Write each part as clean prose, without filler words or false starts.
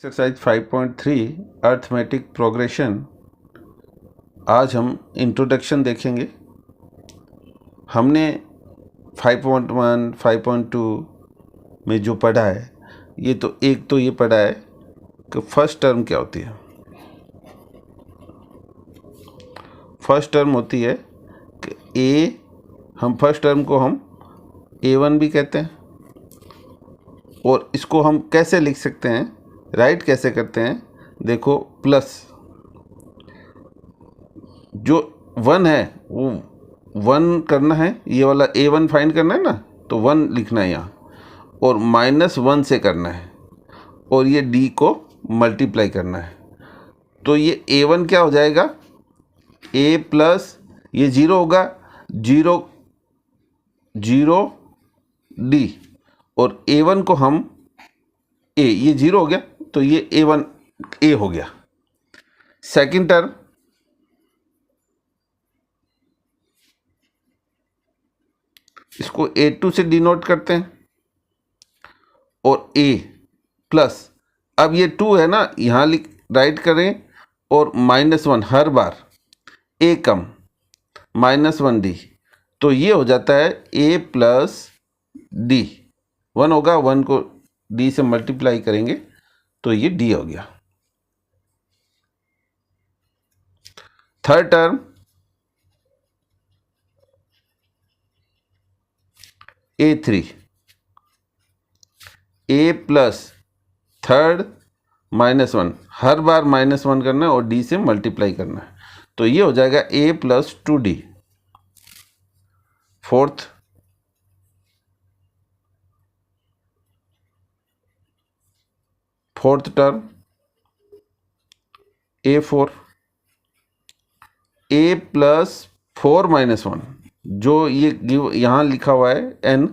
Exercise 5.3 arithmetic progression. आज हम introduction देखेंगे। हमने 5.1 5.2 में जो पढ़ा है ये पढ़ा है कि फर्स्ट टर्म क्या होती है। फर्स्ट टर्म होती है कि हम फर्स्ट टर्म को हम A1 भी कहते हैं, और इसको हम कैसे लिख सकते हैं, राइट कैसे करते हैं। देखो, प्लस जो 1 है वो 1 करना है, ये वाला A1 फाइंड करना है ना, तो 1 लिखना है यहाँ, और -1 से करना है, और ये D को मल्टीप्लाई करना है। तो ये A1 क्या हो जाएगा, A प्लस ये 0 होगा, 0 0 D, और A1 को हम A, ये 0 हो गया तो ये A1 A हो गया। सेकंड टर्म इसको A2 से डिनोट करते हैं, और A प्लस, अब ये 2 है ना, यहाँ राइट करें, और -1 हर बार A कम -1D, तो ये हो जाता है A प्लस D। 1 होगा, 1 को D से मल्टीप्लाई करेंगे तो ये D हो गया। Third term A3, A plus third -1, हर बार -1 करना है और D से मल्टीप्लाई करना है, तो ये हो जाएगा A plus 2D। Fourth term A4, A plus 4 -1, जो ये यहाँ लिखा हुआ है N,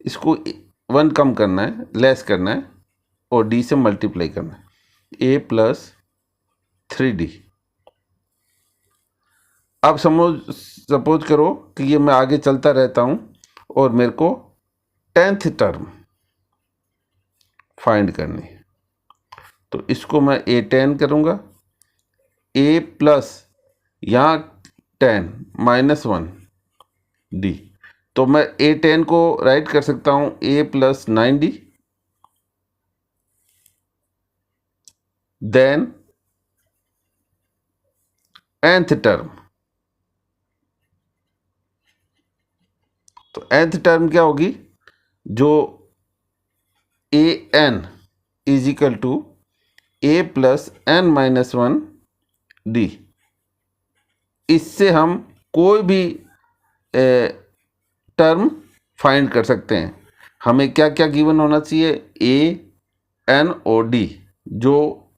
इसको 1 कम करना है, लेस करना है, और D से मल्टीप्लाई करना है, A प्लस 3D। अब सपोज करो कि ये मैं आगे चलता रहता हूँ और मेरे को 10th टर्म फाइंड करनी है, तो इसको मैं A10 करूँगा, A प्लस यहाँ 10 -1 D, तो मैं A10 को राइट कर सकता हूँ A plus 9D, then nth term, तो nth टर्म क्या होगी, जो AN is equal to A plus n-1D। इससे हम कोई भी टर्म फाइंड कर सकते हैं। हमें क्या क्या गिवन होना चाहिए, A, N और D। जो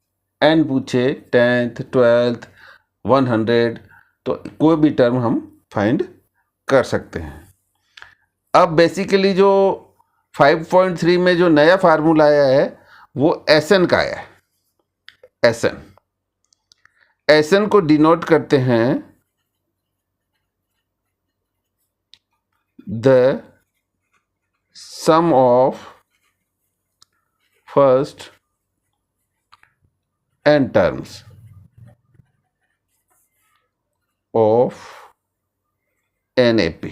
N पूछे, 10th 12th 100, तो कोई भी टर्म हम फाइंड कर सकते हैं। अब बेसिकली जो 5.3 में जो नया फार्मूला आया है वो SN का आया है। SN को डिनोट करते हैं the sum of first n terms of an AP।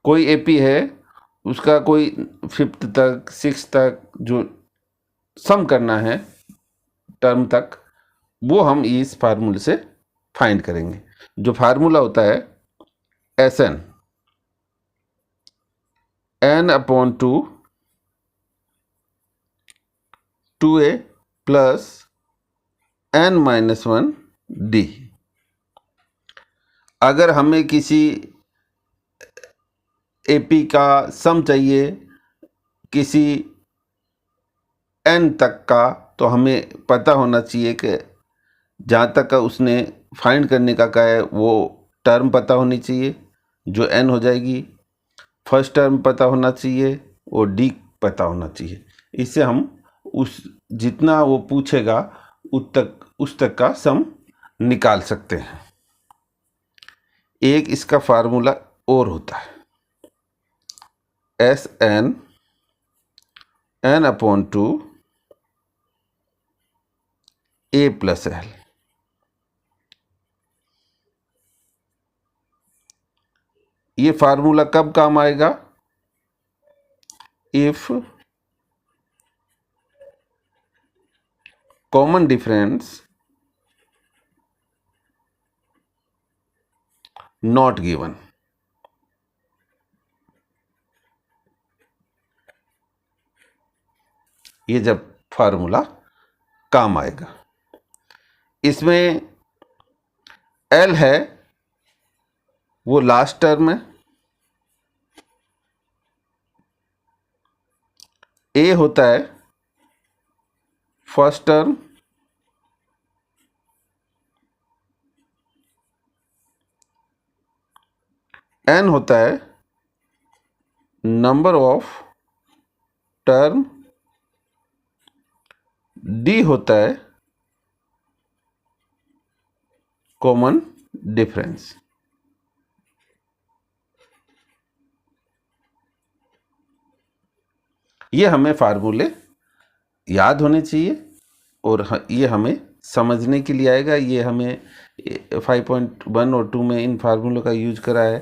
कोई AP है, उसका कोई 5th तक 6th तक जो सम करना है टर्म तक, वो हम इस फार्मूले से फाइंड करेंगे। जो फार्मूला होता है SN n/2 2A plus n-1D। अगर हमें किसी AP का सम चाहिए किसी n तक का, तो हमें पता होना चाहिए कि जहाँ तक का उसने फाइंड करने का कहा है वो टर्म पता होनी चाहिए, जो n हो जाएगी। फर्स्ट टर्म पता होना चाहिए और D पता होना चाहिए। इससे हम उस जितना वो पूछेगा उस तक का सम निकाल सकते हैं। एक इसका फार्मूला और होता है SN n/2 ए प्लस एल। ये फार्मूला कब काम आएगा? If common difference not given. ये जब फार्मूला काम आएगा। इसमें एल है वो लास्ट टर्म है, ए होता है फर्स्ट टर्म, एन होता है नंबर ऑफ टर्म, डी होता है कॉमन डिफरेंस। ये हमें फार्मूले याद होने चाहिए और ये हमें समझने के लिए आएगा। ये हमें 5.1 और 2 में इन फार्मूलों का यूज करा है।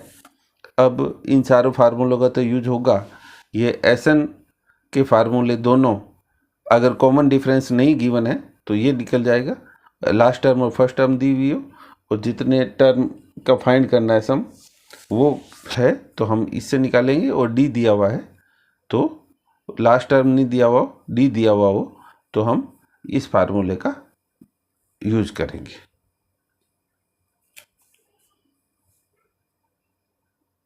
अब इन चारों फार्मूलों का तो यूज होगा। ये एसएन के फार्मूले दोनों अगर कॉमन डिफरेंस नहीं गिवन है तो ये निकल जाएगा, लास्ट टर्म और फर्स्ट टर्म दी हुई हो और जितने टर्म का फाइंड करना है सम वो है तो हम इससे निकालेंगे। और डी दिया हुआ है तो लास्ट टर्म नहीं दिया हुआ, डी दिया हुआ हो तो हम इस फार्मूले का यूज करेंगे।